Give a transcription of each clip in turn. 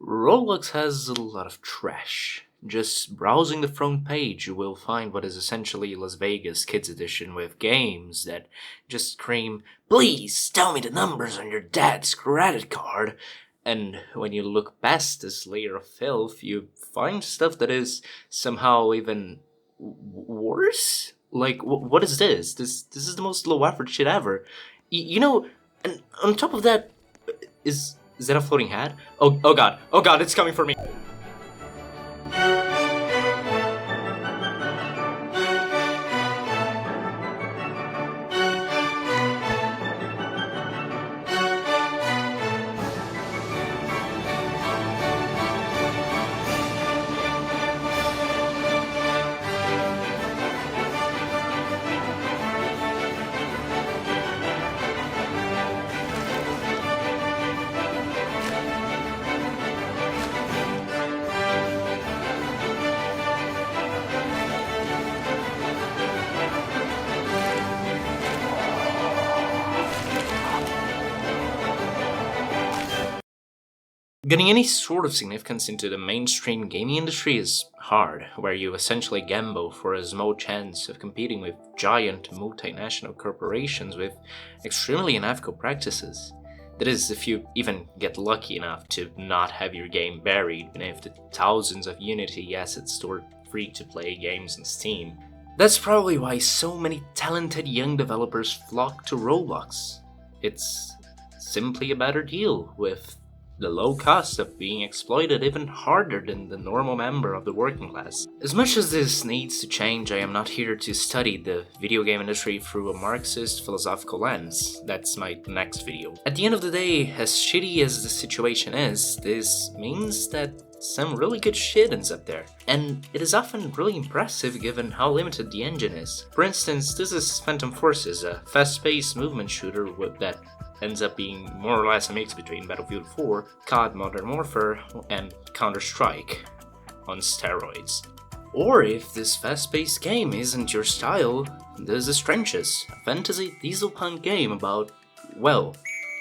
Roblox has a lot of trash. Just browsing the front page, you will find what is essentially Las Vegas Kids Edition with games that just scream, "Please tell me the numbers on your dad's credit card." And when you look past this layer of filth, you find stuff that is somehow even worse. Like, what is this? This is the most low effort shit ever. And on top of that, is that a floating hat? Oh god, it's coming for me. Getting any sort of significance into the mainstream gaming industry is hard, where you essentially gamble for a small chance of competing with giant multinational corporations with extremely unethical practices. That is, if you even get lucky enough to not have your game buried beneath the thousands of Unity assets stored free to play games on Steam. That's probably why so many talented young developers flock to Roblox. It's simply a better deal, with the low cost of being exploited even harder than the normal member of the working class. As much as this needs to change, I am not here to study the video game industry through a Marxist philosophical lens. That's my next video. At the end of the day, as shitty as the situation is, this means that some really good shit ends up there. And it is often really impressive given how limited the engine is. For instance, this is Phantom Forces, a fast-paced movement shooter that ends up being more or less a mix between Battlefield 4, COD Modern Warfare, and Counter-Strike on steroids. Or if this fast-paced game isn't your style, this is Trenches, a fantasy diesel punk game about, well,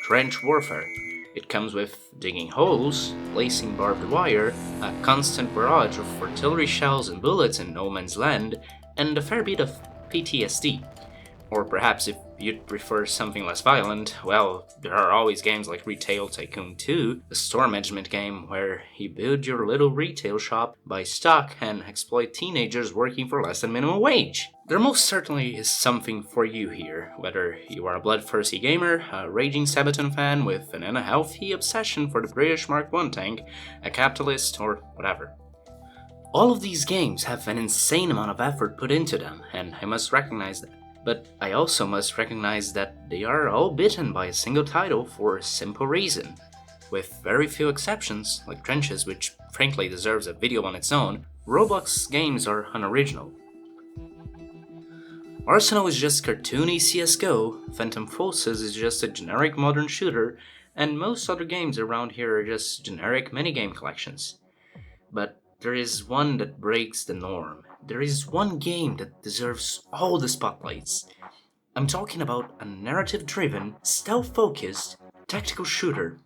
trench warfare. It comes with digging holes, placing barbed wire, a constant barrage of artillery shells and bullets in no man's land, and a fair bit of PTSD. Or perhaps if you'd prefer something less violent, well, there are always games like Retail Tycoon 2, a store management game where you build your little retail shop, buy stock, and exploit teenagers working for less than minimum wage. There most certainly is something for you here, whether you are a bloodthirsty gamer, a raging Sabaton fan with an unhealthy obsession for the British Mark I tank, a capitalist, or whatever. All of these games have an insane amount of effort put into them, and I must recognize that. But I also must recognize that they are all bitten by a single title for a simple reason. With very few exceptions, like Trenches, which frankly deserves a video on its own, Roblox games are unoriginal. Arsenal is just cartoony CSGO, Phantom Forces is just a generic modern shooter, and most other games around here are just generic minigame collections. But there is one that breaks the norm. There is one game that deserves all the spotlights. I'm talking about a narrative-driven, stealth-focused, tactical shooter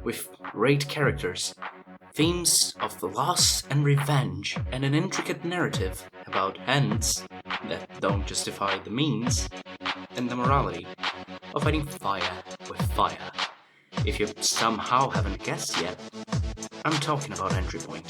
with great characters, themes of loss and revenge, and an intricate narrative about ends that don't justify the means, and the morality of fighting fire with fire. If you somehow haven't guessed yet, I'm talking about Entry Point.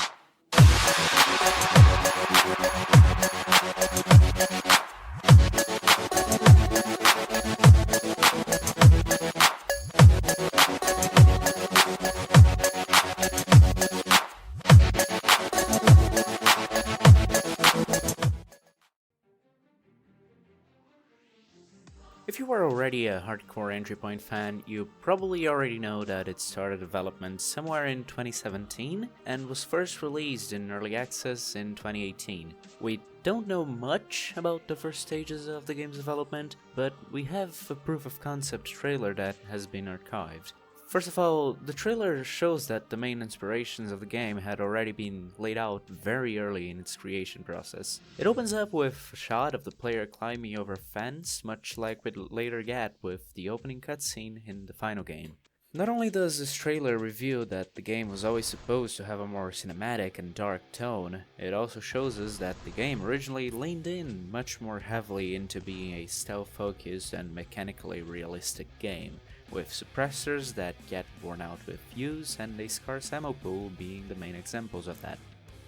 If you are already a hardcore Entry Point fan, you probably already know that it started development somewhere in 2017 and was first released in early access in 2018. We don't know much about the first stages of the game's development, but we have a proof of concept trailer that has been archived. First of all, the trailer shows that the main inspirations of the game had already been laid out very early in its creation process. It opens up with a shot of the player climbing over a fence, much like we'd later get with the opening cutscene in the final game. Not only does this trailer reveal that the game was always supposed to have a more cinematic and dark tone, it also shows us that the game originally leaned in much more heavily into being a stealth-focused and mechanically realistic game, with suppressors that get worn out with use and a scarce ammo pool being the main examples of that.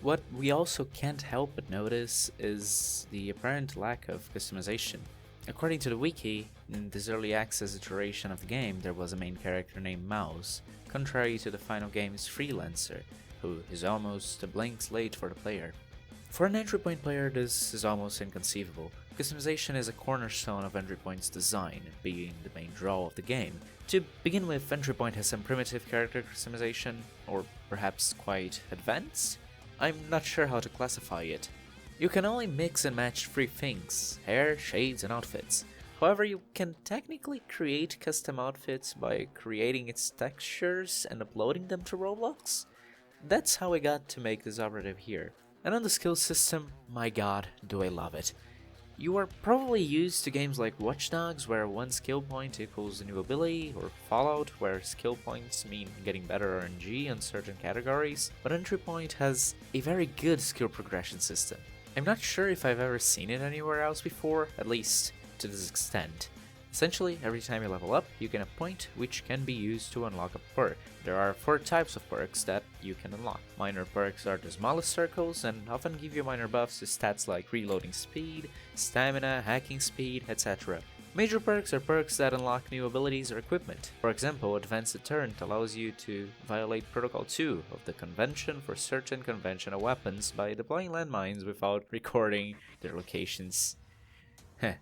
What we also can't help but notice is the apparent lack of customization. According to the wiki, in this early access iteration of the game there was a main character named Mouse, contrary to the final game's Freelancer, who is almost a blank slate for the player. For an entry point player this is almost inconceivable. Customization is a cornerstone of entry point's design, being the main draw of the game. To begin with, entry point has some primitive character customization, or perhaps quite advanced? I'm not sure how to classify it. You can only mix and match 3 things: hair, shades, and outfits. However, you can technically create custom outfits by creating its textures and uploading them to Roblox. That's how I got to make this operative here. And on the skill system, my god, do I love it. You are probably used to games like Watch Dogs, where one skill point equals a new ability, or Fallout, where skill points mean getting better RNG on certain categories, but Entry Point has a very good skill progression system. I'm not sure if I've ever seen it anywhere else before, at least to this extent. Essentially, every time you level up, you gain a point which can be used to unlock a perk. There are 4 types of perks that you can unlock. Minor perks are the smallest circles and often give you minor buffs to stats like reloading speed, stamina, hacking speed, etc. Major perks are perks that unlock new abilities or equipment. For example, Advanced Deterrent allows you to violate Protocol 2 of the Convention for certain conventional weapons by deploying landmines without recording their locations. Heh.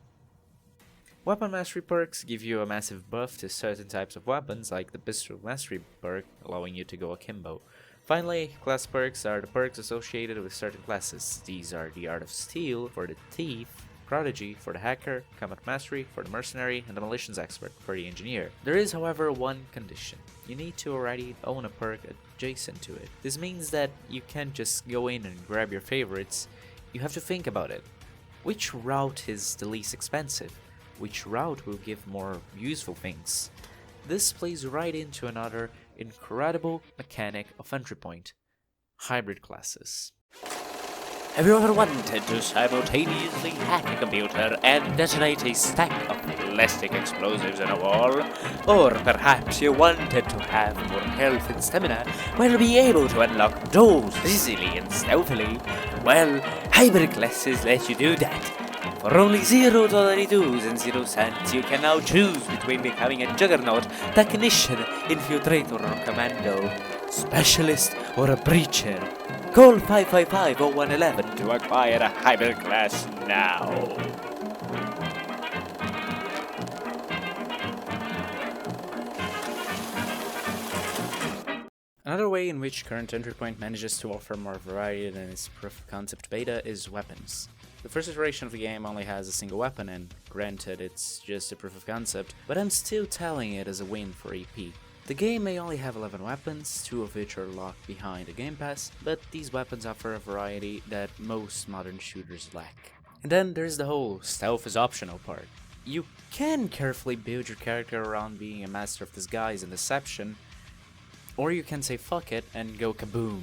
Weapon Mastery perks give you a massive buff to certain types of weapons, like the Pistol Mastery perk, allowing you to go akimbo. Finally, class perks are the perks associated with certain classes. These are the Art of Steel for the Thief, Prodigy for the Hacker, Combat Mastery for the Mercenary, and Demolitions Expert for the Engineer. There is, however, one condition. You need to already own a perk adjacent to it. This means that you can't just go in and grab your favorites, you have to think about it. Which route is the least expensive? Which route will give more useful things? This plays right into another incredible mechanic of entry point: hybrid classes. Have you ever wanted to simultaneously hack a computer and detonate a stack of plastic explosives in a wall? Or perhaps you wanted to have more health and stamina while be able to unlock doors easily and stealthily? Well, hybrid classes let you do that. For only $0.22 and 0 cents, you can now choose between becoming a juggernaut, technician, infiltrator or commando, specialist or a breacher. Call 555-0111 to acquire a hybrid class now. Another way in which current entry point manages to offer more variety than its proof of concept beta is weapons. The first iteration of the game only has a single weapon, and granted it's just a proof of concept, but I'm still telling it as a win for EP. The game may only have 11 weapons, 2 of which are locked behind a Game Pass, but these weapons offer a variety that most modern shooters lack. And then there's the whole stealth is optional part. You can carefully build your character around being a master of disguise and deception, or you can say fuck it and go kaboom.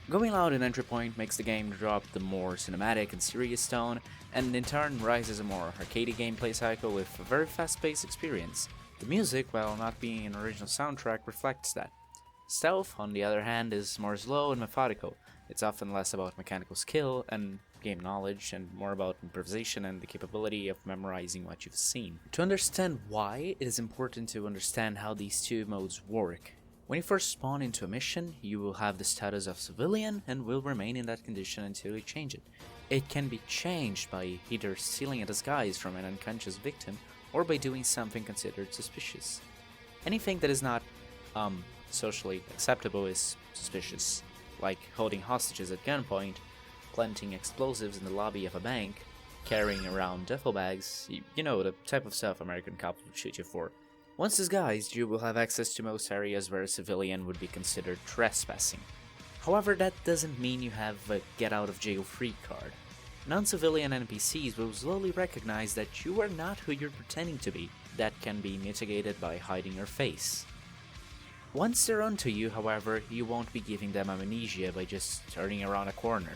Going loud in entry point makes the game drop the more cinematic and serious tone, and in turn rises a more arcadey gameplay cycle with a very fast-paced experience. The music, while not being an original soundtrack, reflects that. Stealth, on the other hand, is more slow and methodical. It's often less about mechanical skill and game knowledge, and more about improvisation and the capability of memorizing what you've seen. To understand why, it is important to understand how these two modes work. When you first spawn into a mission, you will have the status of civilian and will remain in that condition until you change it. It can be changed by either stealing a disguise from an unconscious victim or by doing something considered suspicious. Anything that is not socially acceptable is suspicious, like holding hostages at gunpoint, planting explosives in the lobby of a bank, carrying around duffel bags, you know, the type of stuff American cops would shoot you for. Once disguised, you will have access to most areas where a civilian would be considered trespassing. However, that doesn't mean you have a get-out-of-jail-free card. Non-civilian NPCs will slowly recognize that you are not who you're pretending to be. That can be mitigated by hiding your face. Once they're onto you, however, you won't be giving them amnesia by just turning around a corner.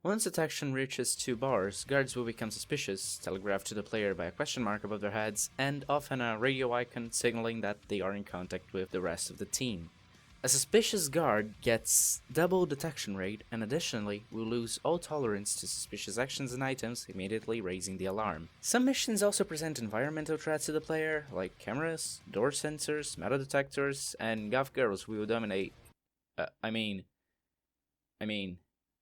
Once detection reaches 2 bars, guards will become suspicious, telegraphed to the player by a question mark above their heads, and often a radio icon signaling that they are in contact with the rest of the team. A suspicious guard gets double detection rate, and additionally will lose all tolerance to suspicious actions and items, immediately raising the alarm. Some missions also present environmental threats to the player, like cameras, door sensors, metal detectors, and goth girls will dominate.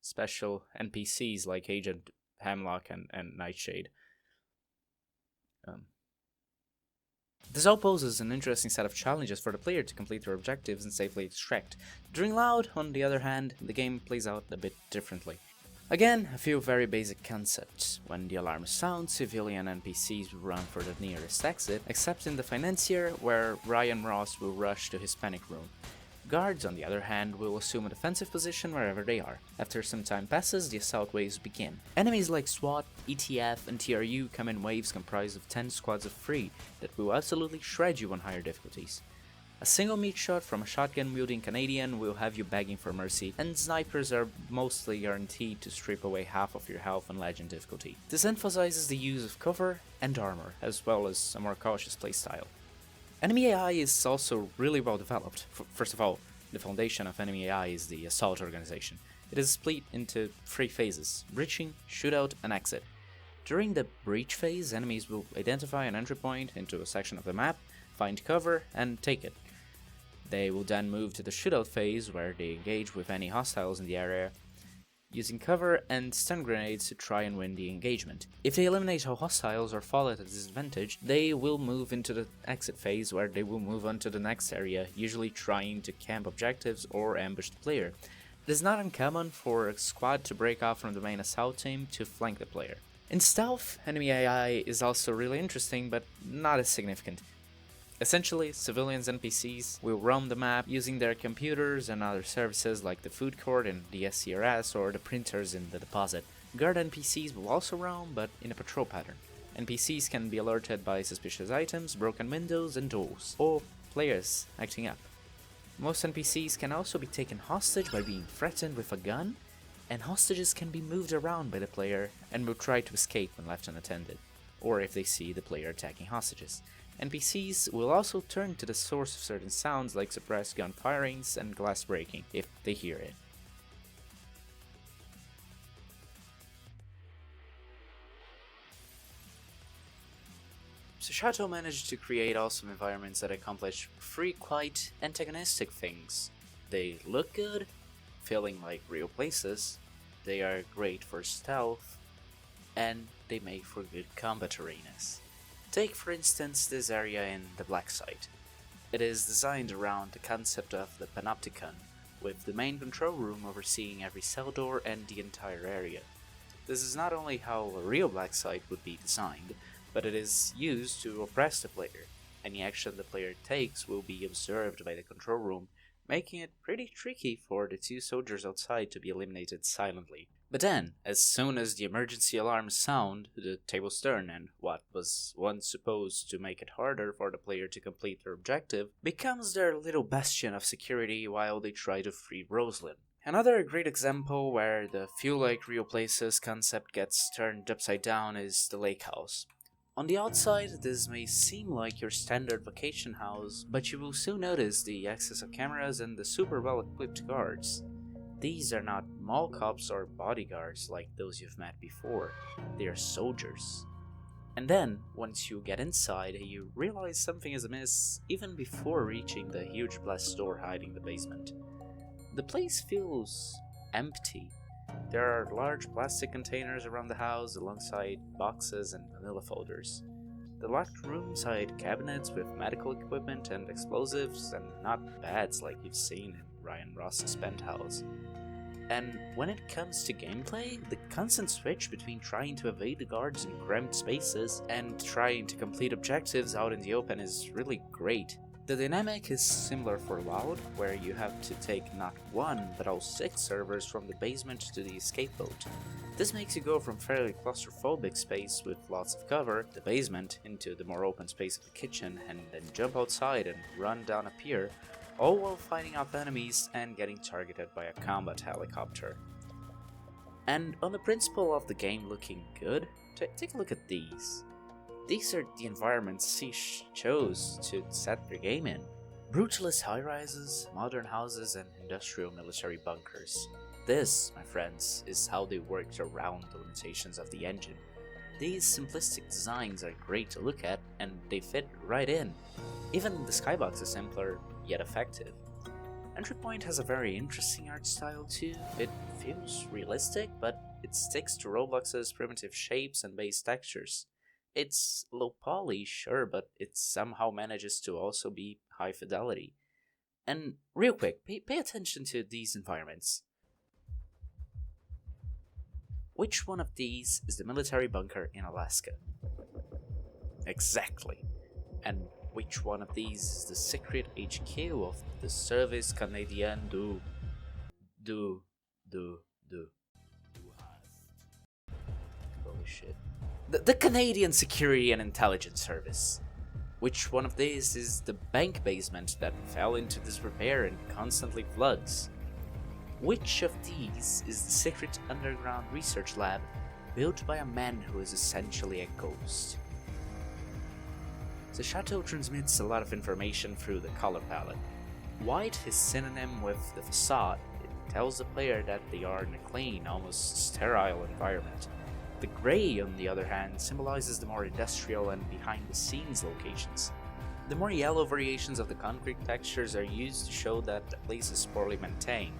Special NPCs like Agent Hemlock and Nightshade. This all poses an interesting set of challenges for the player to complete their objectives and safely extract. During Loud, on the other hand, the game plays out a bit differently. Again, a few very basic concepts. When the alarm sounds, civilian NPCs will run for the nearest exit, except in the financier, where Ryan Ross will rush to his panic room. Guards, on the other hand, will assume a defensive position wherever they are. After some time passes, the assault waves begin. Enemies like SWAT, ETF, and TRU come in waves comprised of 10 squads of 3 that will absolutely shred you on higher difficulties. A single meat shot from a shotgun-wielding Canadian will have you begging for mercy, and snipers are mostly guaranteed to strip away half of your health on legend difficulty. This emphasizes the use of cover and armor, as well as a more cautious playstyle. Enemy AI is also really well developed. First of all, the foundation of enemy AI is the assault organization. It is split into 3 phases: breaching, shootout, and exit. During the breach phase, enemies will identify an entry point into a section of the map, find cover, and take it. They will then move to the shootout phase, where they engage with any hostiles in the area, using cover and stun grenades to try and win the engagement. If they eliminate all hostiles or fall at a disadvantage, they will move into the exit phase, where they will move on to the next area, usually trying to camp objectives or ambush the player. It is not uncommon for a squad to break off from the main assault team to flank the player. In stealth, enemy AI is also really interesting, but not as significant. Essentially, civilians NPCs will roam the map using their computers and other services like the food court in the SCRS or the printers in the deposit. Guard NPCs will also roam, but in a patrol pattern. NPCs can be alerted by suspicious items, broken windows and doors, or players acting up. Most NPCs can also be taken hostage by being threatened with a gun, and hostages can be moved around by the player and will try to escape when left unattended, or if they see the player attacking hostages. NPCs will also turn to the source of certain sounds like suppressed gun firings and glass breaking if they hear it. So Chateau managed to create awesome environments that accomplish 3 quite antagonistic things. They look good, feeling like real places, they are great for stealth, and they make for good combat arenas. Take for instance this area in the Black Site. It is designed around the concept of the Panopticon, with the main control room overseeing every cell door and the entire area. This is not only how a real Black Site would be designed, but it is used to oppress the player. Any action the player takes will be observed by the control room, making it pretty tricky for the 2 soldiers outside to be eliminated silently. But then, as soon as the emergency alarms sound, the tables turn, and what was once supposed to make it harder for the player to complete their objective becomes their little bastion of security while they try to free Rosalind. Another great example where the feel like real places concept gets turned upside down is the lake house. On the outside, this may seem like your standard vacation house, but you will soon notice the excess of cameras and the super well equipped guards. These are not mall cops or bodyguards like those you've met before, they are soldiers. And then, once you get inside, you realize something is amiss even before reaching the huge blast door hiding the basement. The place feels empty. There are large plastic containers around the house alongside boxes and manila folders. The locked rooms hide cabinets with medical equipment and explosives, and not beds like you've seen in Ryan Ross's penthouse. And when it comes to gameplay, the constant switch between trying to evade the guards in cramped spaces and trying to complete objectives out in the open is really great. The dynamic is similar for Loud, where you have to take not 1 but all 6 servers from the basement to the escape boat. This makes you go from fairly claustrophobic space with lots of cover, the basement, into the more open space of the kitchen, and then jump outside and run down a pier, all while fighting off enemies and getting targeted by a combat helicopter. And on the principle of the game looking good, take a look at these. These are the environments Sish chose to set their game in. Brutalist high-rises, modern houses, and industrial military bunkers. This, my friends, is how they worked around the limitations of the engine. These simplistic designs are great to look at, and they fit right in. Even the skybox is simpler, yet effective. Entry Point has a very interesting art style too. It feels realistic, but it sticks to Roblox's primitive shapes and base textures. It's low poly, sure, but it somehow manages to also be high fidelity. And real quick, pay attention to these environments. Which one of these is the military bunker in Alaska? Exactly. And which one of these is the secret HQ of the Service Canadien du... Holy shit. The Canadian Security and Intelligence Service. Which one of these is the bank basement that fell into disrepair and constantly floods? Which of these is the secret underground research lab built by a man who is essentially a ghost? The chateau transmits a lot of information through the color palette. White is synonym with the facade. It tells the player that they are in a clean, almost sterile environment. The gray, on the other hand, symbolizes the more industrial and behind-the-scenes locations. The more yellow variations of the concrete textures are used to show that the place is poorly maintained,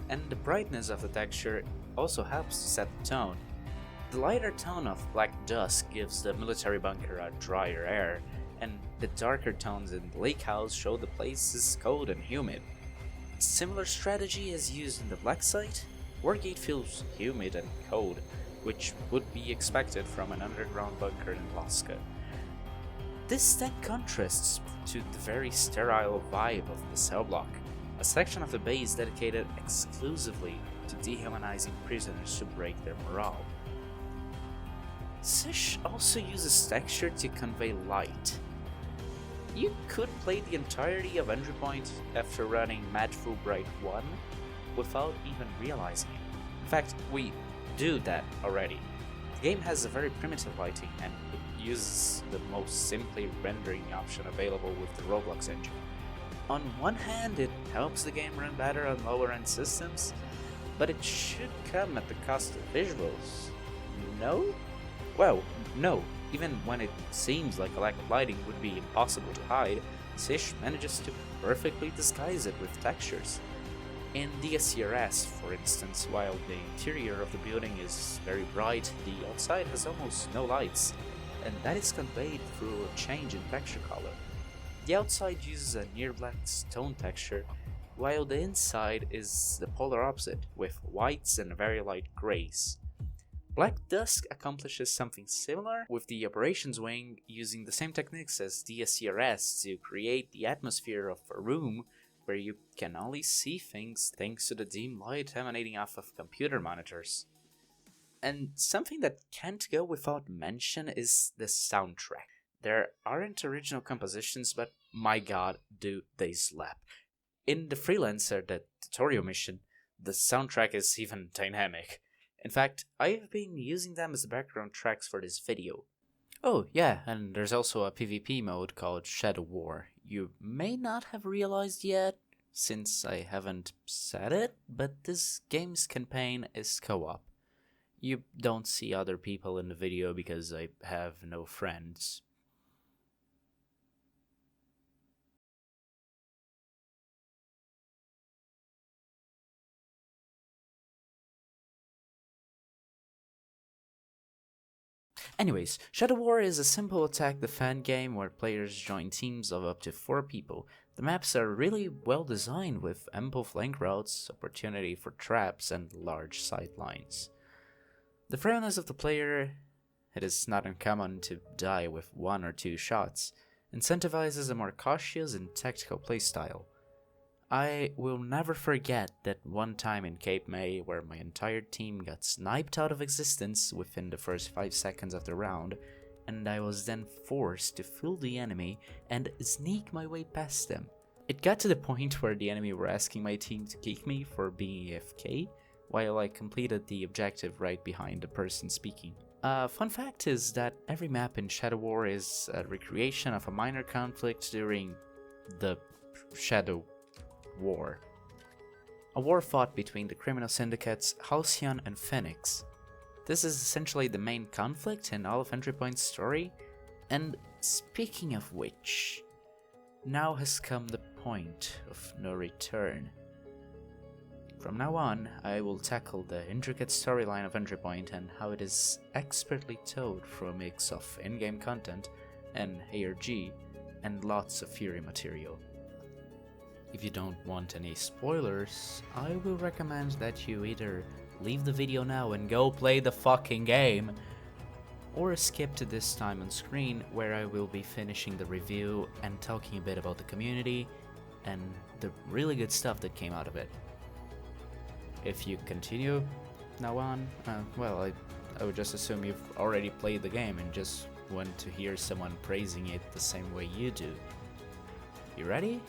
and the brightness of the texture also helps to set the tone. The lighter tone of black dusk gives the military bunker a drier air, and the darker tones in the lake house show the place is cold and humid. Similar strategy is used in the black site. Wargate feels humid and cold, which would be expected from an underground bunker in Alaska. This then contrasts to the very sterile vibe of the cell block, a section of the base dedicated exclusively to dehumanizing prisoners to break their morale. Sish also uses texture to convey light. You could play the entirety of Entry Point after running Mad Full Bright 1 without even realizing it. In fact, we do that already. The game has a very primitive lighting and it uses the most simply rendering option available with the ROBLOX engine. On one hand, it helps the game run better on lower end systems, but it should come at the cost of visuals. No? Well, no. Even when it seems like a lack of lighting would be impossible to hide, Sish manages to perfectly disguise it with textures. In DSCRS, for instance, while the interior of the building is very bright, the outside has almost no lights, and that is conveyed through a change in texture color. The outside uses a near black stone texture, while the inside is the polar opposite, with whites and very light grays. Black Dusk accomplishes something similar, with the operations wing using the same techniques as DSCRS to create the atmosphere of a room where you can only see things thanks to the dim light emanating off of computer monitors. And something that can't go without mention is the soundtrack. There aren't original compositions, but my god, do they slap. In the Freelancer, the tutorial mission, the soundtrack is even dynamic. In fact, I've been using them as the background tracks for this video. Oh yeah, and there's also a PvP mode called Shadow War. You may not have realized yet, since I haven't said it, but this game's campaign is co-op. You don't see other people in the video because I have no friends. Anyways, Shadow War is a simple attack defend game where players join teams of up to 4 people. The maps are really well designed with ample flank routes, opportunity for traps, and large sightlines. The frailness of the player, it is not uncommon to die with 1 or 2 shots, incentivizes a more cautious and tactical playstyle. I will never forget that one time in Cape May where my entire team got sniped out of existence within the first 5 seconds of the round, and I was then forced to fool the enemy and sneak my way past them. It got to the point where the enemy were asking my team to kick me for being AFK, while I completed the objective right behind the person speaking. Fun fact is that every map in Shadow War is a recreation of a minor conflict during the Shadow War. A war fought between the criminal syndicates Halcyon and Phoenix. This is essentially the main conflict in all of Entry Point's story, and speaking of which, now has come the point of no return. From now on, I will tackle the intricate storyline of Entry Point and how it is expertly told through a mix of in-game content and ARG and lots of Fury material. If you don't want any spoilers, I will recommend that you either leave the video now and go play the fucking game, or skip to this time on screen where I will be finishing the review and talking a bit about the community and the really good stuff that came out of it. If you continue now on, well, I would just assume you've already played the game and just want to hear someone praising it the same way you do. You ready?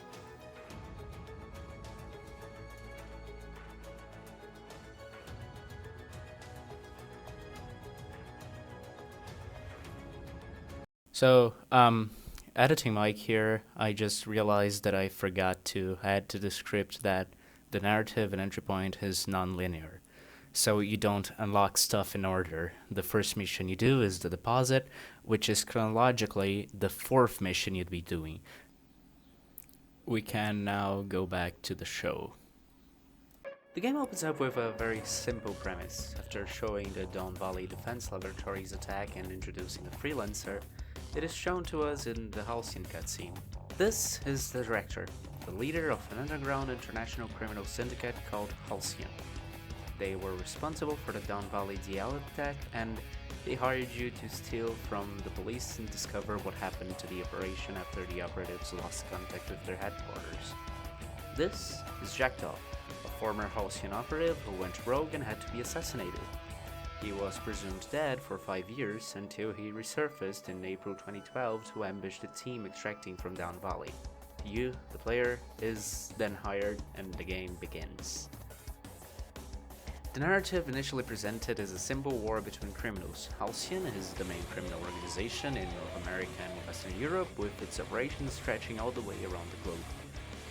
So, editing mic here, I just realized that I forgot to add to the script that the narrative in Entry Point is non-linear. So you don't unlock stuff in order. The first mission you do is the deposit, which is chronologically the 4th mission you'd be doing. We can now go back to the show. The game opens up with a very simple premise. After showing the Dawn Valley Defense Laboratories attack and introducing a freelancer, it is shown to us in the Halcyon cutscene. This is the director, the leader of an underground international criminal syndicate called Halcyon. They were responsible for the Dawn Valley DL attack, and they hired you to steal from the police and discover what happened to the operation after the operatives lost contact with their headquarters. This is Jackdaw, a former Halcyon operative who went rogue and had to be assassinated. He was presumed dead for 5 years until he resurfaced in April 2012 to ambush the team extracting from Dawn Valley. You, the player, is then hired and the game begins. The narrative initially presented as a simple war between criminals. Halcyon is the main criminal organization in North America and Western Europe, with its operations stretching all the way around the globe.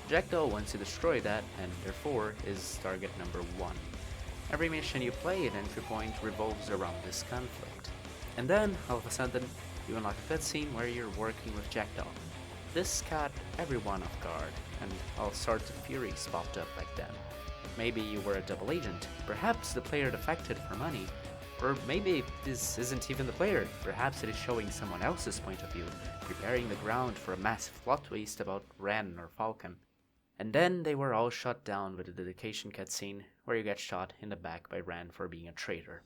Jackdaw wants to destroy that, and therefore is target number 1. Every mission you play at Entry Point revolves around this conflict. And then, all of a sudden, you unlock a cutscene where you're working with Jackdaw. This caught everyone off guard, and all sorts of theories popped up back then. Maybe you were a double agent, perhaps the player defected for money, or maybe this isn't even the player, perhaps it is showing someone else's point of view, preparing the ground for a massive plot twist about Ren or Falcon. And then they were all shot down with a dedication cutscene, where you get shot in the back by Ren for being a traitor.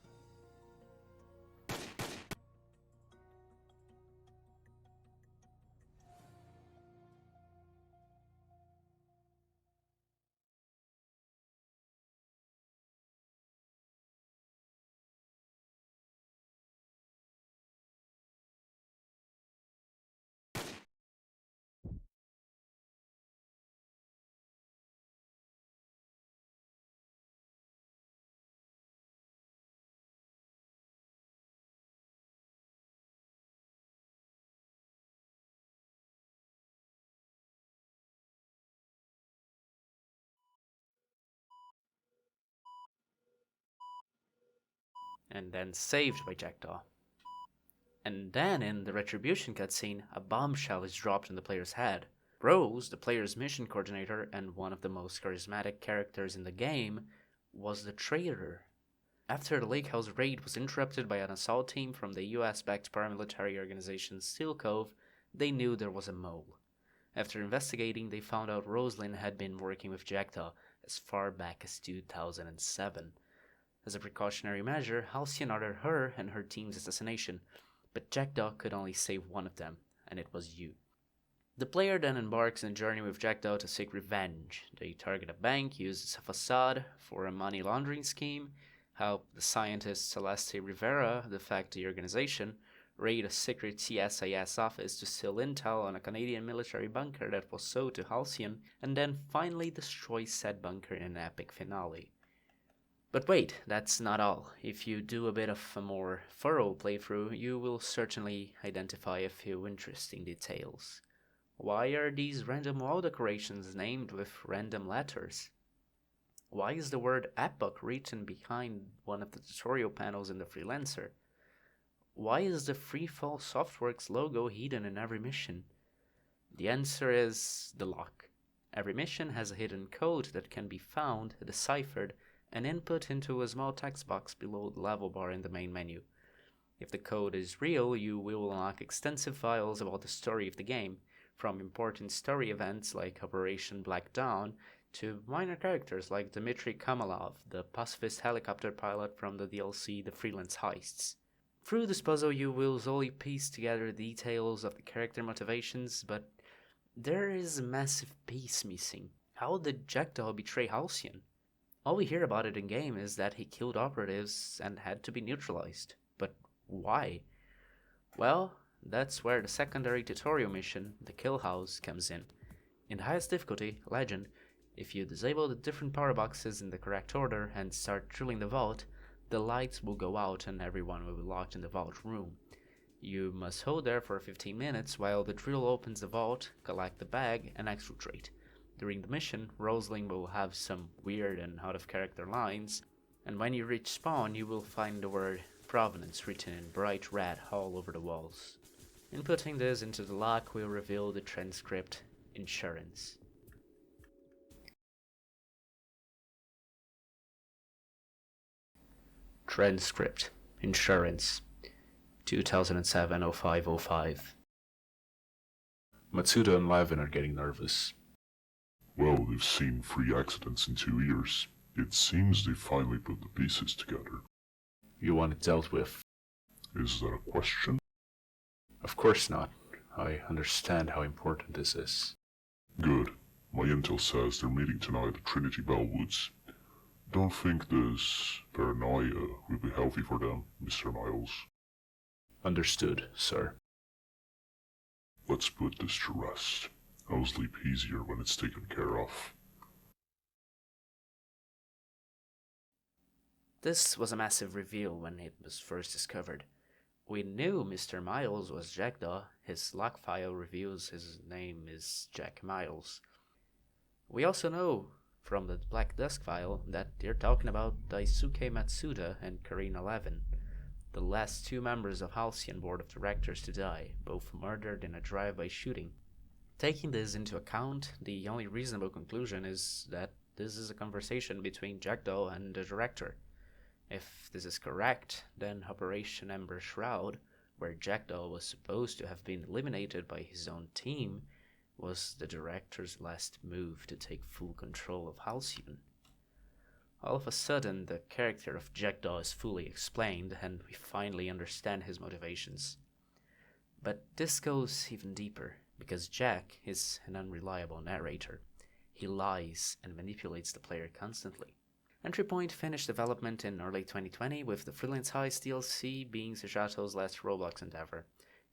And then saved by Jackdaw. And then in the Retribution cutscene, a bombshell is dropped in the player's head. Rose, the player's mission coordinator and one of the most charismatic characters in the game, was the traitor. After the Lake House raid was interrupted by an assault team from the US-backed paramilitary organization Steel Cove, they knew there was a mole. After investigating, they found out Rosalind had been working with Jackdaw as far back as 2007. As a precautionary measure, Halcyon ordered her and her team's assassination, but Jackdaw could only save one of them, and it was you. The player then embarks on a journey with Jackdaw to seek revenge. They target a bank, use a facade for a money laundering scheme, help the scientist Celeste Rivera defect the organization, raid a secret CSIS office to steal intel on a Canadian military bunker that was sold to Halcyon, and then finally destroy said bunker in an epic finale. But wait, that's not all. If you do a bit of a more thorough playthrough, you will certainly identify a few interesting details. Why are these random wall decorations named with random letters? Why is the word epoch written behind one of the tutorial panels in the Freelancer? Why is the Freefall Softworks logo hidden in every mission? The answer is the lock. Every mission has a hidden code that can be found, deciphered, and input into a small text box below the level bar in the main menu. If the code is real, you will unlock extensive files about the story of the game, from important story events like Operation Black Dawn to minor characters like Dmitry Kamalov, the pacifist helicopter pilot from the DLC The Freelance Heists. Through this puzzle, you will slowly piece together details of the character motivations, but there is a massive piece missing. How did Jackdaw betray Halcyon? All we hear about it in game is that he killed operatives and had to be neutralized. But why? Well, that's where the secondary tutorial mission, the Kill House, comes in. In the highest difficulty, Legend, if you disable the different power boxes in the correct order and start drilling the vault, the lights will go out and everyone will be locked in the vault room. You must hold there for 15 minutes while the drill opens the vault, collect the bag, and exfiltrate. During the mission, Rosling will have some weird and out-of-character lines, and when you reach spawn, you will find the word Provenance written in bright red all over the walls. Inputting this into the lock will reveal the transcript Insurance. Transcript Insurance 2007-05-05. Matsuda and Lavin are getting nervous. Well, they've seen 3 accidents in 2 years. It seems they finally put the pieces together. You want it dealt with? Is that a question? Of course not. I understand how important this is. Good. My intel says they're meeting tonight at Trinity Bellwoods. Don't think this paranoia will be healthy for them, Mr. Miles. Understood, sir. Let's put this to rest. I'll sleep easier when it's taken care of. This was a massive reveal when it was first discovered. We knew Mr. Miles was Jackdaw. His log file reveals his name is Jack Miles. We also know from the Black Dusk file that they're talking about Daisuke Matsuda and Karina Levin, the last 2 members of Halcyon Board of Directors to die, both murdered in a drive-by shooting. Taking this into account, the only reasonable conclusion is that this is a conversation between Jackdaw and the director. If this is correct, then Operation Ember Shroud, where Jackdaw was supposed to have been eliminated by his own team, was the director's last move to take full control of Halcyon. All of a sudden, the character of Jackdaw is fully explained, and we finally understand his motivations. But this goes even deeper, because Jack is an unreliable narrator. He lies and manipulates the player constantly. Entry Point finished development in early 2020, with the Freelance Heist DLC being Sujato's last Roblox endeavor.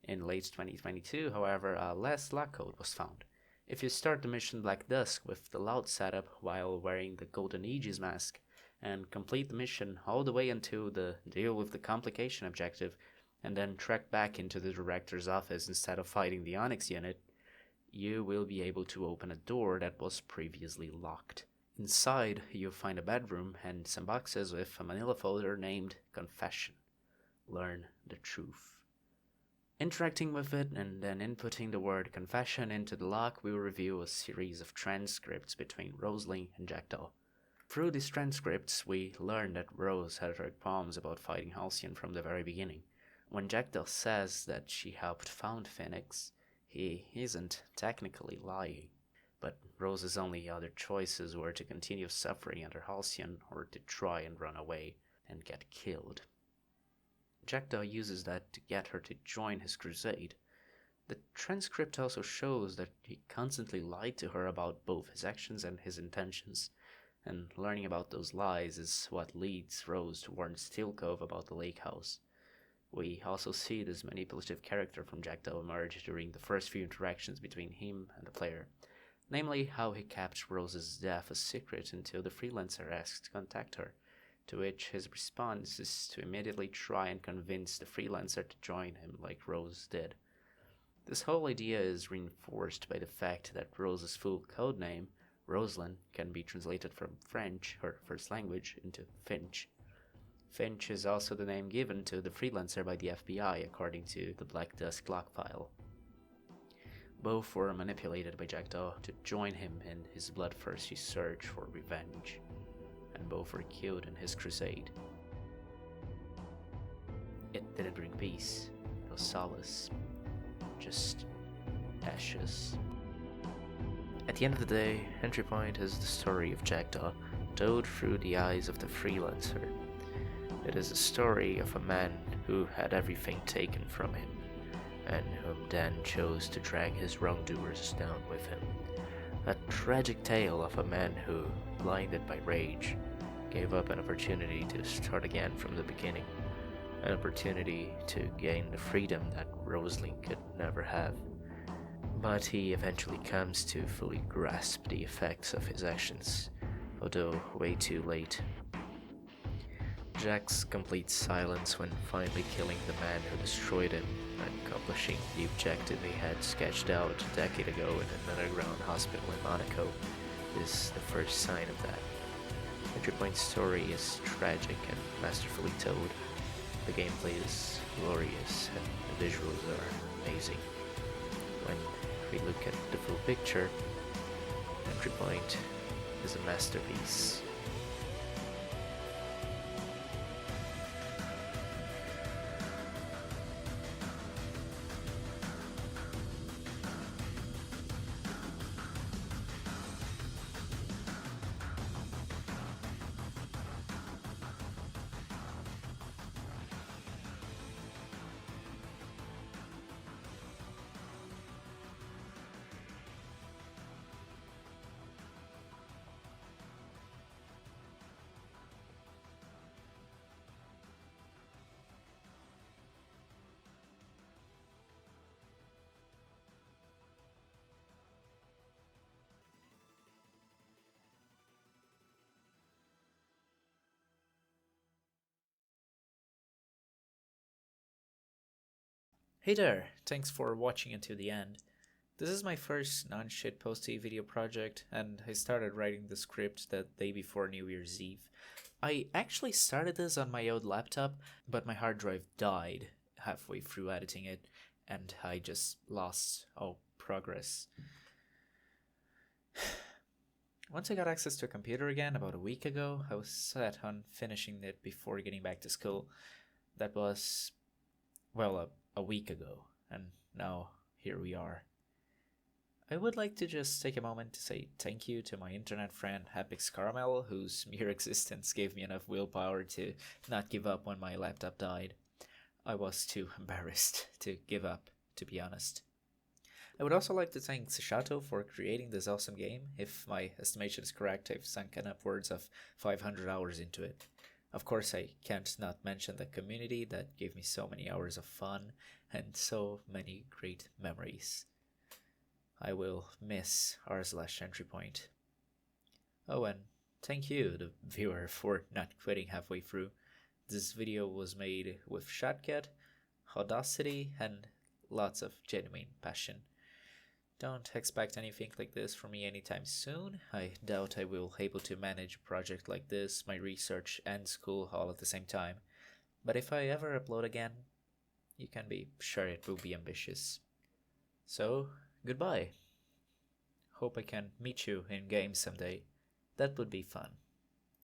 In late 2022, however, a last luck code was found. If you start the mission Black Dusk with the loud setup while wearing the Golden Aegis mask, and complete the mission all the way until the deal with the complication objective, and then trek back into the director's office instead of fighting the Onyx unit, you will be able to open a door that was previously locked. Inside, you'll find a bedroom and some boxes with a manila folder named Confession. Learn the truth. Interacting with it and then inputting the word confession into the lock will reveal a series of transcripts between Rosling and Jackdaw. Through these transcripts, we learn that Rose had heard poems about fighting Halcyon from the very beginning. When Jackdaw says that she helped found Phoenix, he isn't technically lying. But Rose's only other choices were to continue suffering under Halcyon or to try and run away and get killed. Jackdaw uses that to get her to join his crusade. The transcript also shows that he constantly lied to her about both his actions and his intentions, and learning about those lies is what leads Rose to warn Steel Cove about the lake house. We also see this manipulative character from Jackdaw emerge during the first few interactions between him and the player, namely how he kept Rose's death a secret until the freelancer asked to contact her, to which his response is to immediately try and convince the freelancer to join him like Rose did. This whole idea is reinforced by the fact that Rose's full codename, Rosalind, can be translated from French, her first language, into Finch. Finch is also the name given to the freelancer by the FBI according to the Black Dusk log file. Both were manipulated by Jackdaw to join him in his bloodthirsty search for revenge, and both were killed in his crusade. It didn't bring peace, no solace, just ashes. At the end of the day, Entry Point is the story of Jackdaw told through the eyes of the freelancer. It is a story of a man who had everything taken from him, and whom Dan chose to drag his wrongdoers down with him. A tragic tale of a man who, blinded by rage, gave up an opportunity to start again from the beginning, an opportunity to gain the freedom that Rosalind could never have. But he eventually comes to fully grasp the effects of his actions, although way too late. Jack's complete silence when finally killing the man who destroyed him and accomplishing the objective he had sketched out a decade ago in an underground hospital in Monaco is the first sign of that. Entry Point's story is tragic and masterfully told. The gameplay is glorious and the visuals are amazing. When we look at the full picture, Entry Point is a masterpiece. Hey there, thanks for watching until the end. This is my first non-shitposty video project, and I started writing the script the day before New Year's Eve. I actually started this on my old laptop, but my hard drive died halfway through editing it, and I just lost all progress. Once I got access to a computer again about a week ago, I was set on finishing it before getting back to school. That was, well, a week ago, and now here we are. I would like to just take a moment to say thank you to my internet friend Hapix Caramel, whose mere existence gave me enough willpower to not give up when my laptop died. I was too embarrassed to give up, to be honest. I would also like to thank Sashato for creating this awesome game. If my estimation is correct, I've sunken upwards of 500 hours into it. Of course, I can't not mention the community that gave me so many hours of fun and so many great memories. I will miss r/entry point. Oh, and thank you, the viewer, for not quitting halfway through. This video was made with shotgun, audacity, and lots of genuine passion. Don't expect anything like this from me anytime soon. I doubt I will be able to manage a project like this, my research and school all at the same time. But if I ever upload again, you can be sure it will be ambitious. So, goodbye. Hope I can meet you in game someday. That would be fun.